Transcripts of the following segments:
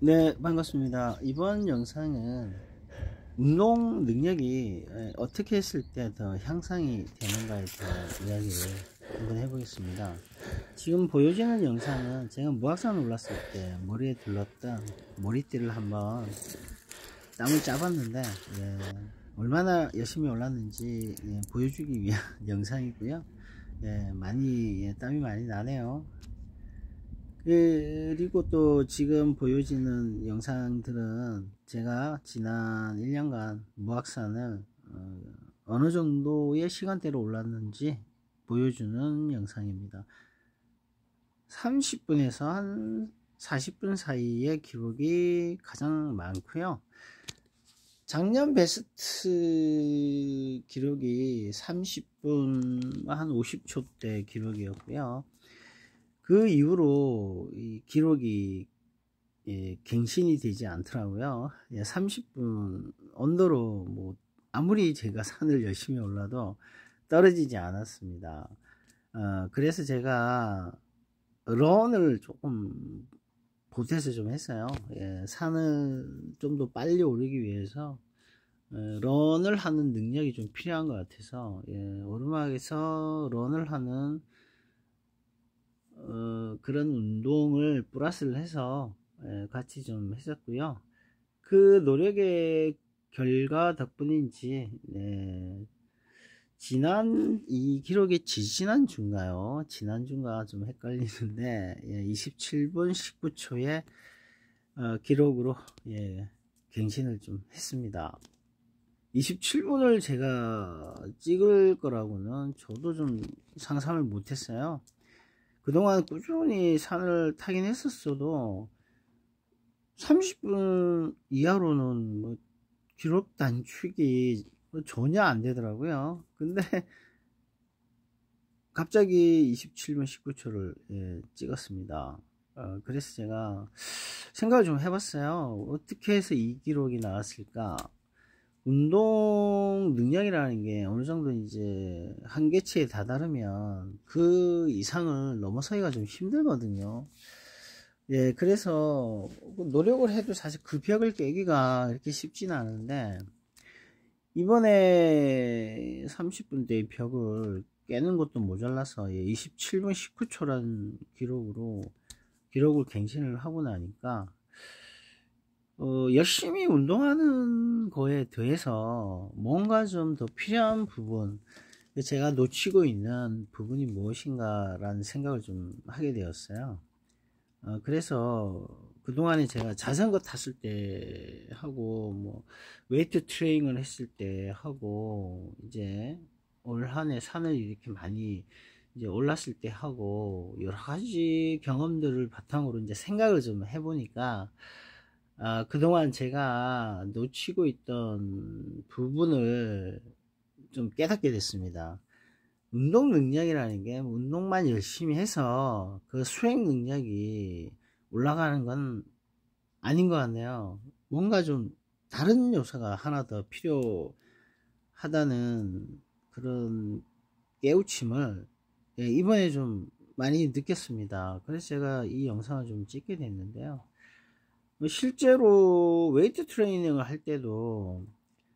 네, 반갑습니다. 이번 영상은 운동 능력이 어떻게 했을 때 더 향상이 되는가에 대한 이야기를 한번 해보겠습니다. 지금 보여지는 영상은 제가 무악산 올랐을 때 머리에 둘렀던 머리띠를 한번 땀을 짜봤는데, 얼마나 열심히 올랐는지 보여주기 위한 영상이고요. 많이 땀이 많이 나네요. 그리고 또 지금 보여지는 영상들은 제가 지난 1년간 무악산을 어느 정도의 시간대로 올랐는지 보여주는 영상입니다. 30분에서 한 40분 사이의 기록이 가장 많고요. 작년 베스트 기록이 30분 한 50초 대 기록이었고요. 그 이후로 이 기록이 갱신이 되지 않더라고요. 30분 언더로 뭐 아무리 제가 산을 열심히 올라도 떨어지지 않았습니다. 그래서 제가 런을 조금 보태서 좀 했어요. 산을 좀 더 빨리 오르기 위해서 런을 하는 능력이 좀 필요한 것 같아서 오르막에서 런을 하는 그런 운동을 플러스를 해서 같이 좀 했었고요. 그 노력의 결과 덕분인지 지난 이 기록이 지난주인가요? 지난주인가 좀 헷갈리는데 27분 19초의 기록으로 갱신을 좀 했습니다. 27분을 제가 찍을 거라고는 저도 좀 상상을 못했어요. 그동안 꾸준히 산을 타긴 했었어도 30분 이하로는 뭐 기록 단축이 전혀 안 되더라고요. 근데 갑자기 27분 19초를 찍었습니다. 그래서 제가 생각을 좀 해봤어요. 어떻게 해서 이 기록이 나왔을까? 운동 능력이라는 게 어느 정도 이제 한계치에 다다르면 그 이상을 넘어서기가 좀 힘들거든요. 그래서 노력을 해도 사실 그 벽을 깨기가 그렇게 쉽지는 않은데, 이번에 30분대의 벽을 깨는 것도 모자라서 27분 19초라는 기록을 갱신을 하고 나니까 열심히 운동하는 거에 대해서 뭔가 좀 더 필요한 부분, 제가 놓치고 있는 부분이 무엇인가 라는 생각을 좀 하게 되었어요. 그래서 그동안에 제가 자전거 탔을 때 하고 뭐 웨이트 트레이닝을 했을 때 하고 이제 올 한해 산을 이렇게 많이 이제 올랐을 때 하고 여러 가지 경험들을 바탕으로 이제 생각을 좀 해보니까 그동안 제가 놓치고 있던 부분을 좀 깨닫게 됐습니다. 운동 능력이라는 게 운동만 열심히 해서 그 수행 능력이 올라가는 건 아닌 것 같네요. 뭔가 좀 다른 요소가 하나 더 필요하다는 그런 깨우침을 이번에 좀 많이 느꼈습니다. 그래서 제가 이 영상을 좀 찍게 됐는데요. 실제로 웨이트 트레이닝을 할 때도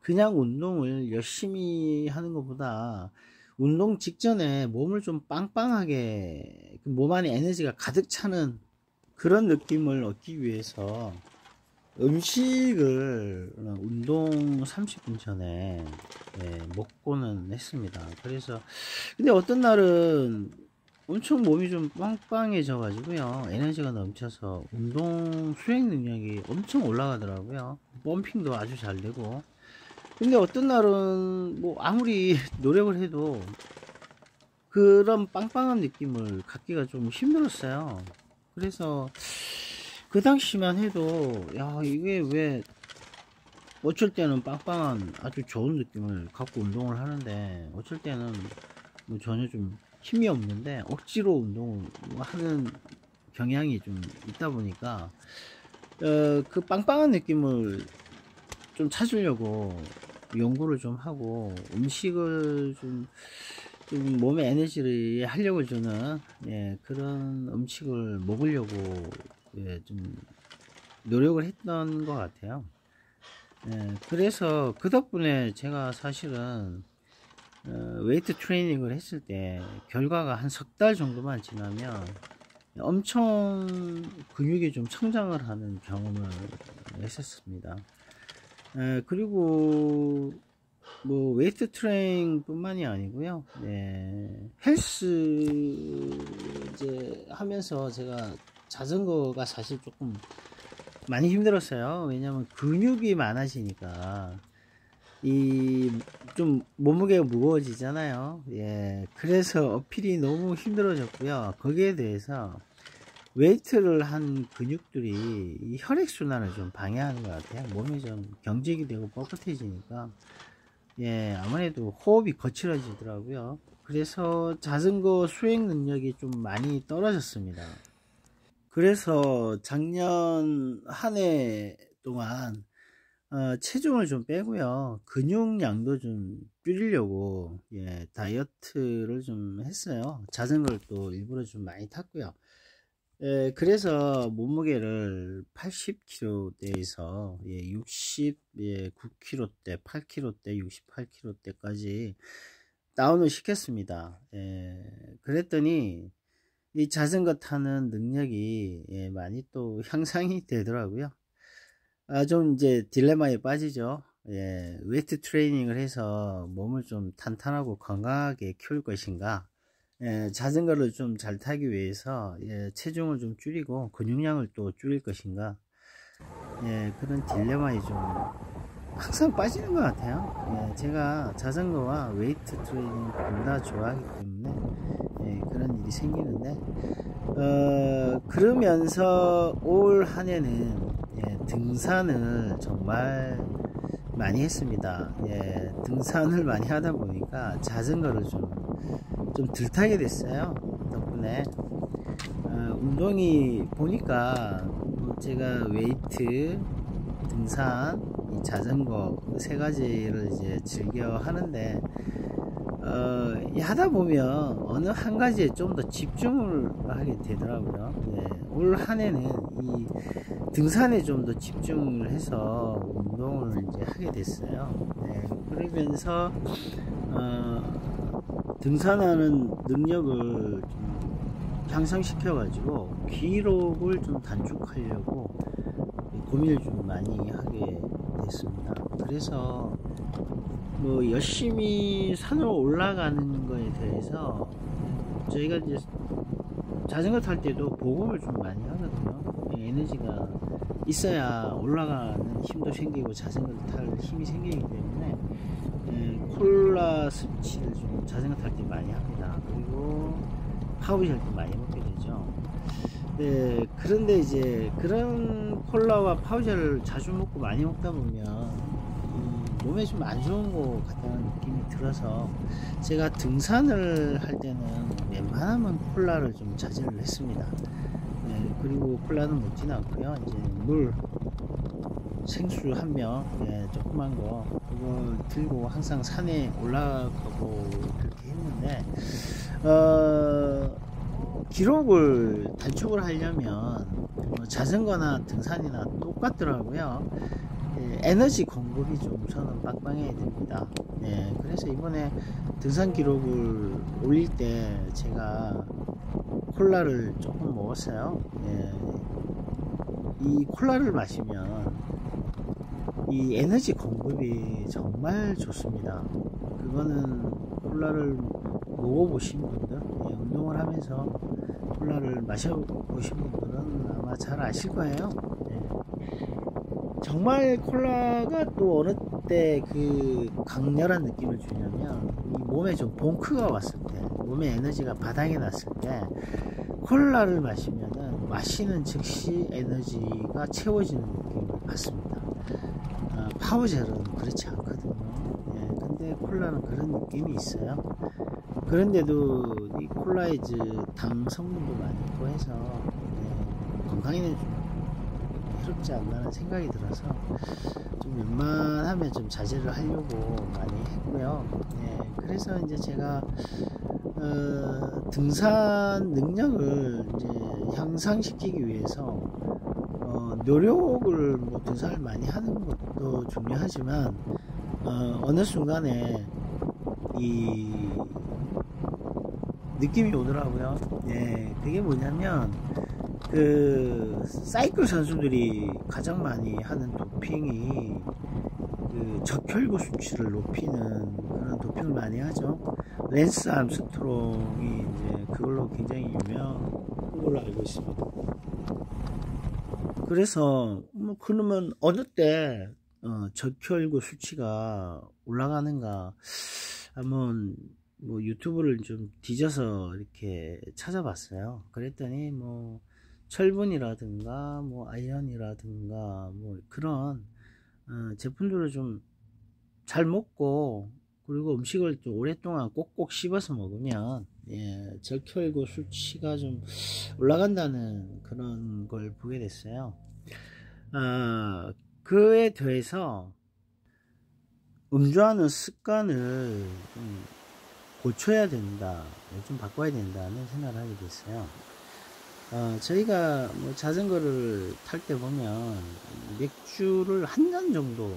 그냥 운동을 열심히 하는 것보다 운동 직전에 몸을 좀 빵빵하게 몸 안에 에너지가 가득 차는 그런 느낌을 얻기 위해서 음식을 운동 30분 전에 먹고는 했습니다. 그래서 근데 어떤 날은 엄청 몸이 좀 빵빵해져 가지고요, 에너지가 넘쳐서 운동 수행 능력이 엄청 올라가더라고요. 펌핑도 아주 잘 되고. 근데 어떤 날은 뭐 아무리 노력을 해도 그런 빵빵한 느낌을 갖기가 좀 힘들었어요. 그래서 그 당시만 해도 야, 이게 왜 어쩔 때는 빵빵한 아주 좋은 느낌을 갖고 운동을 하는데 어쩔 때는 뭐 전혀 좀 힘이 없는데 억지로 운동을 하는 경향이 좀 있다 보니까 그 빵빵한 느낌을 좀 찾으려고 연구를 좀 하고 음식을 좀 몸에 에너지를 하려고 주는 그런 음식을 먹으려고 좀 노력을 했던 것 같아요. 그래서 그 덕분에 제가 사실은 웨이트 트레이닝을 했을 때 결과가 한 석 달 정도만 지나면 엄청 근육이 좀 성장을 하는 경험을 했었습니다. 그리고 뭐 웨이트 트레이닝 뿐만이 아니고요. 헬스 이제 하면서 제가 자전거가 사실 조금 많이 힘들었어요. 왜냐면 근육이 많아지니까 이 좀 몸무게가 무거워지잖아요. 그래서 어필이 너무 힘들어졌고요. 거기에 대해서 웨이트를 한 근육들이 이 혈액순환을 좀 방해하는 것 같아요. 몸이 좀 경직이 되고 뻣뻣해지니까 아무래도 호흡이 거칠어지더라고요. 그래서 자전거 수행 능력이 좀 많이 떨어졌습니다. 그래서 작년 한 해 동안 체중을 좀 빼고요, 근육량도 좀 줄이려고 다이어트를 좀 했어요. 자전거를 또 일부러 좀 많이 탔고요. 그래서 몸무게를 80kg대에서 69kg대, 8kg대, 68kg대까지 다운을 시켰습니다. 그랬더니 이 자전거 타는 능력이 많이 또 향상이 되더라고요. 좀 이제 딜레마에 빠지죠. 웨이트 트레이닝을 해서 몸을 좀 탄탄하고 건강하게 키울 것인가, 자전거를 좀 잘 타기 위해서 체중을 좀 줄이고 근육량을 또 줄일 것인가, 그런 딜레마에 좀 항상 빠지는 것 같아요. 제가 자전거와 웨이트 트레이닝 둘 다 좋아하기 때문에 그런 일이 생기는데, 그러면서 올 한 해는 등산을 정말 많이 했습니다. 등산을 많이 하다 보니까 자전거를 좀 덜 타게 됐어요. 덕분에 운동이 보니까 뭐 제가 웨이트, 등산, 이 자전거 세 가지를 이제 즐겨 하는데, 하다 보면 어느 한 가지에 좀 더 집중을 하게 되더라고요. 올 한 해는 이 등산에 좀 더 집중을 해서 운동을 이제 하게 됐어요. 그러면서 등산하는 능력을 좀 향상시켜 가지고 기록을 좀 단축하려고 고민을 좀 많이 하게 됐습니다. 그래서 뭐 열심히 산을 올라가는 거에 대해서 저희가 이제 자전거 탈 때도 보급을 좀 많이 하거든요. 에너지가 있어야 올라가는 힘도 생기고 자전거를 탈 힘이 생기기 때문에 콜라 섭취를 좀 자전거 탈 때 많이 합니다. 그리고 파우젤도 많이 먹게 되죠. 그런데 이제 그런 콜라와 파우젤을 자주 먹고 많이 먹다 보면 몸에 좀 안 좋은 것 같다는 느낌이 들어서 제가 등산을 할 때는 웬만하면 콜라를 좀 자제를 했습니다. 그리고 콜라는 먹지는 않고요. 이제 물, 생수 한 병, 조그만 거 그걸 들고 항상 산에 올라가고 그렇게 했는데, 기록을 단축을 하려면 자전거나 등산이나 똑같더라고요. 에너지 공급이 좀 저는 빵빵해야 됩니다. 그래서 이번에 등산 기록을 올릴 때 제가 콜라를 조금 먹었어요. 이 콜라를 마시면 이 에너지 공급이 정말 좋습니다. 그거는 콜라를 먹어보신 분들, 운동을 하면서 콜라를 마셔보신 분들은 아마 잘 아실 거예요. 정말 콜라가 또 어느 때 그 강렬한 느낌을 주냐면, 이 몸에 좀 봉크가 왔을 때, 몸에 에너지가 바닥에 났을 때 콜라를 마시면은 마시는 즉시 에너지가 채워지는 느낌을 받습니다. 파워젤은 그렇지 않거든요. 근데 콜라는 그런 느낌이 있어요. 그런데도 이 콜라에 당 성분도 많이 있고 해서 건강에는 좀 해롭지 않나는 생각이 들어서 좀 웬만하면 좀 자제를 하려고 많이 했고요. 그래서 이제 제가 등산 능력을 이제 향상시키기 위해서 노력을 뭐 등산을 많이 하는 것도 중요하지만 어느 순간에 이 느낌이 오더라고요. 예, 그게 뭐냐면 그 사이클 선수들이 가장 많이 하는 도핑이 그 적혈구 수치를 높이는 그런 도핑을 많이 하죠. 랜스 암스트롱이 이제 그걸로 굉장히 유명한 걸로 알고 있습니다. 그래서 뭐 그러면 어느 때 적혈구 수치가 올라가는가 한번 뭐 유튜브를 좀 뒤져서 이렇게 찾아봤어요. 그랬더니 뭐 철분이라든가 뭐 아연이라든가 뭐 그런 제품들을 좀 잘 먹고 그리고 음식을 좀 오랫동안 꼭꼭 씹어서 먹으면 예, 적혈구 수치가 좀 올라간다는 그런 걸 보게 됐어요. 그에 더해서 음주하는 습관을 좀 고쳐야 된다, 좀 바꿔야 된다는 생각을 하게 됐어요. 저희가 뭐 자전거를 탈 때 보면 맥주를 한 잔 정도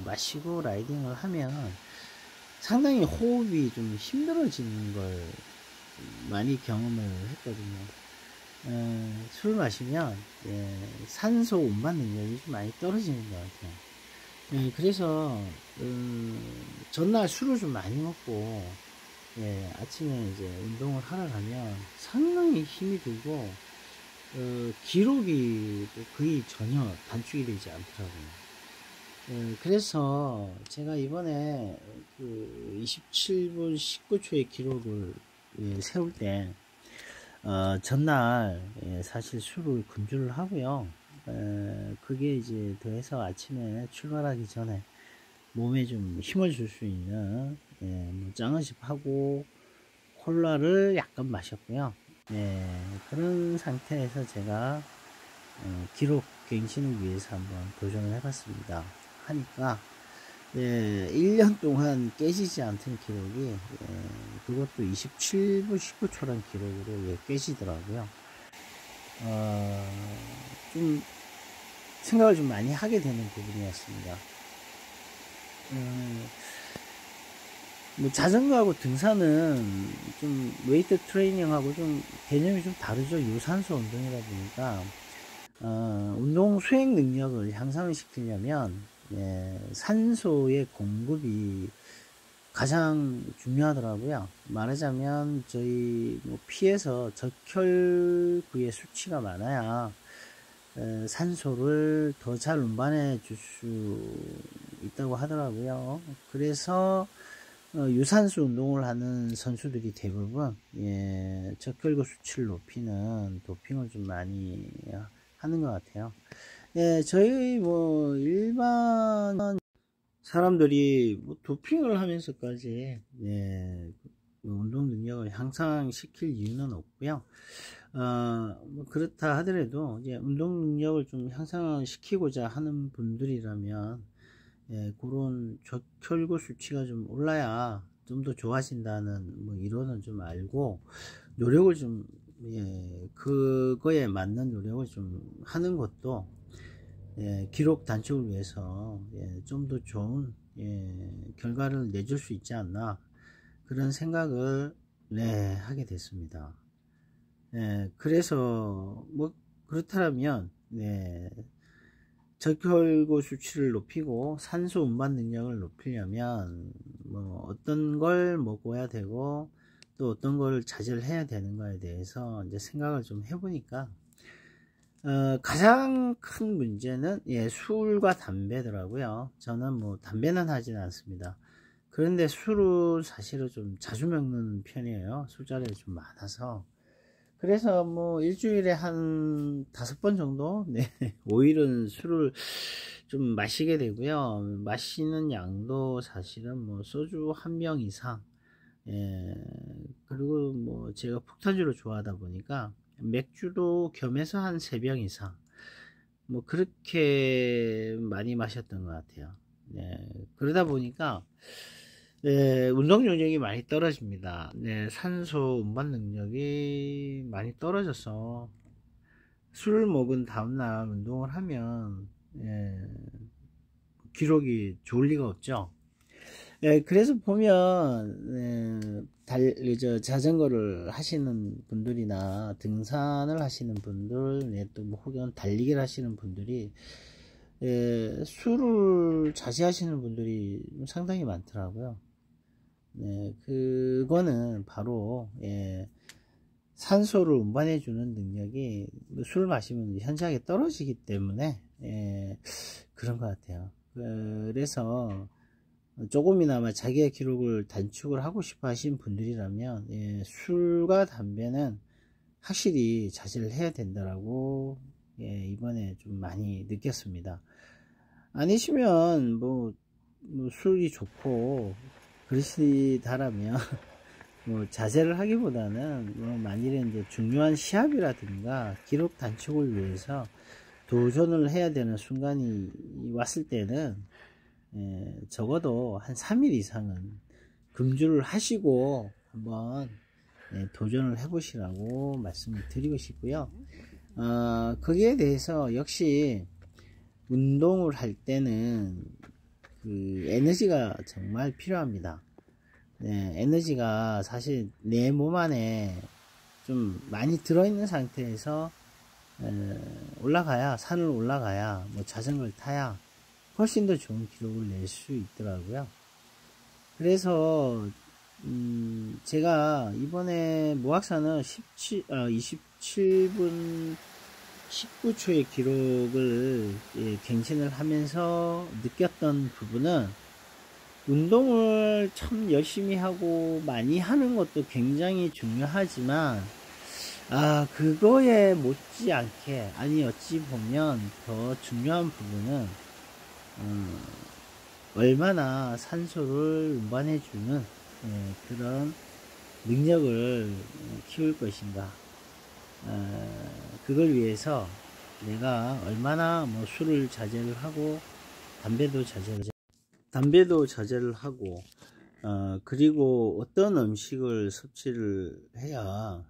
마시고 라이딩을 하면 상당히 호흡이 좀 힘들어지는 걸 많이 경험을 했거든요. 술을 마시면 산소 운반 능력이 좀 많이 떨어지는 것 같아요. 그래서 전날 술을 좀 많이 먹고 아침에 이제 운동을 하러 가면 상당히 힘이 들고 기록이 거의 전혀 단축이 되지 않더라고요. 그래서 제가 이번에 그 27분 19초의 기록을 세울 때 전날 사실 술을 금주를 하고요. 그게 이제 더해서 아침에 출발하기 전에 몸에 좀 힘을 줄 수 있는 뭐 짱어십하고 콜라를 약간 마셨고요. 그런 상태에서 제가 기록 갱신을 위해서 한번 도전을 해봤습니다. 하니까 1년 동안 깨지지 않던 기록이 그것도 27분 19초란 기록으로 깨지더라고요. 좀 생각을 좀 많이 하게 되는 부분이었습니다. 뭐 자전거하고 등산은 좀 웨이트 트레이닝하고 좀 개념이 좀 다르죠. 유산소 운동이다 보니까 운동 수행 능력을 향상시키려면 산소의 공급이 가장 중요하더라고요. 말하자면 저희 뭐 피에서 적혈구의 수치가 많아야 산소를 더 잘 운반해 줄 수 있다고 하더라고요. 그래서 유산소 운동을 하는 선수들이 대부분 적혈구 수치를 높이는 도핑을 좀 많이 하는 것 같아요. 저희 뭐 일반 사람들이 뭐 도핑을 하면서까지 운동 능력을 향상시킬 이유는 없고요. 뭐 그렇다 하더라도 이제 운동 능력을 좀 향상시키고자 하는 분들이라면 그런 적혈구 수치가 좀 올라야 좀 더 좋아진다는 뭐 이론은 좀 알고 노력을 좀 그거에 맞는 노력을 좀 하는 것도 기록 단축을 위해서 좀 더 좋은 결과를 내줄 수 있지 않나 그런 생각을 하게 됐습니다. 그래서 뭐 그렇다면 적혈구 수치를 높이고 산소 운반 능력을 높이려면 뭐 어떤 걸 먹어야 되고 또 어떤 걸 자제를 해야 되는가에 대해서 이제 생각을 좀 해보니까 가장 큰 문제는 술과 담배더라고요. 저는 뭐 담배는 하지는 않습니다. 그런데 술을 사실은 좀 자주 먹는 편이에요. 술자리가 좀 많아서. 그래서 뭐 일주일에 한 5번 정도 오일은 술을 좀 마시게 되고요. 마시는 양도 사실은 뭐 소주 한 병 이상 그리고 뭐 제가 폭탄주를 좋아하다 보니까 맥주도 겸해서 한 3병 이상 뭐 그렇게 많이 마셨던 것 같아요. 그러다 보니까 운동 능력이 많이 떨어집니다. 산소 운반 능력이 많이 떨어져서 술을 먹은 다음날 운동을 하면 기록이 좋을 리가 없죠. 그래서 보면 자전거를 하시는 분들이나 등산을 하시는 분들, 또 뭐 혹은 달리기를 하시는 분들이 술을 자제하시는 분들이 상당히 많더라고요. 그거는 바로 산소를 운반해 주는 능력이 술을 마시면 현저하게 떨어지기 때문에 그런 것 같아요. 그래서 조금이나마 자기의 기록을 단축을 하고 싶어 하신 분들이라면 술과 담배는 확실히 자제를 해야 된다라고 이번에 좀 많이 느꼈습니다. 아니시면 뭐 술이 좋고 그러시다라면 뭐 자제를 하기보다는 뭐 만일에 이제 중요한 시합이라든가 기록 단축을 위해서 도전을 해야 되는 순간이 왔을 때는 적어도 한 3일 이상은 금주를 하시고 한번 도전을 해 보시라고 말씀을 드리고 싶고요. 거기에 대해서 역시 운동을 할 때는 그 에너지가 정말 필요합니다. 에너지가 사실 내 몸 안에 좀 많이 들어있는 상태에서 올라가야, 산을 올라가야, 뭐 자전거를 타야 훨씬 더 좋은 기록을 낼 수 있더라고요. 그래서 제가 이번에 모악산은 27분 19초의 기록을 갱신을 하면서 느꼈던 부분은 운동을 참 열심히 하고 많이 하는 것도 굉장히 중요하지만 그거에 못지않게, 아니 어찌 보면 더 중요한 부분은 얼마나 산소를 운반해주는 그런 능력을 키울 것인가. 그걸 위해서 내가 얼마나 뭐 술을 자제를 하고 담배도 자제를 하고 그리고 어떤 음식을 섭취를 해야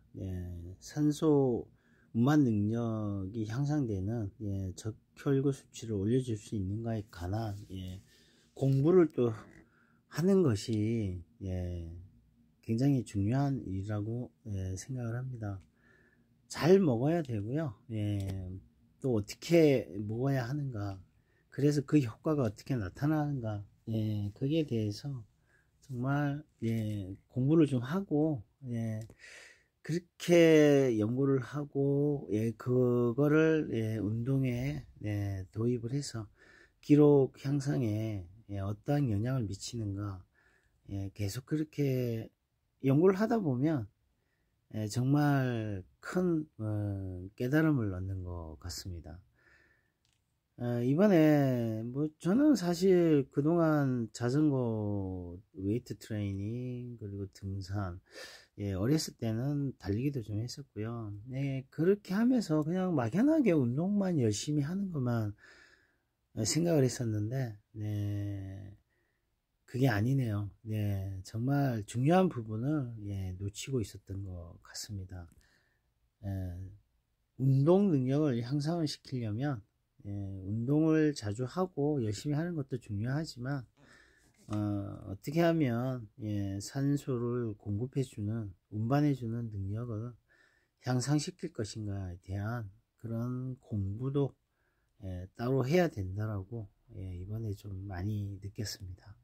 산소 운반 능력이 향상되는 적혈구 수치를 올려줄 수 있는가에 관한 공부를 또 하는 것이 굉장히 중요한 일이라고 생각을 합니다. 잘 먹어야 되고요. 또 어떻게 먹어야 하는가, 그래서 그 효과가 어떻게 나타나는가, 거기에 대해서 정말 공부를 좀 하고 그렇게 연구를 하고 그거를 운동에 도입을 해서 기록 향상에 어떠한 영향을 미치는가 계속 그렇게 연구를 하다 보면 정말 큰 깨달음을 얻는 것 같습니다. 이번에 뭐 저는 사실 그동안 자전거 웨이트 트레이닝 그리고 등산 어렸을 때는 달리기도 좀 했었고요. 그렇게 하면서 그냥 막연하게 운동만 열심히 하는 것만 생각을 했었는데 그게 아니네요. 정말 중요한 부분을 놓치고 있었던 것 같습니다. 운동 능력을 향상을 시키려면 운동을 자주 하고 열심히 하는 것도 중요하지만 어떻게 하면 산소를 공급해주는, 운반해주는 능력을 향상시킬 것인가에 대한 그런 공부도 따로 해야 된다라고 이번에 좀 많이 느꼈습니다.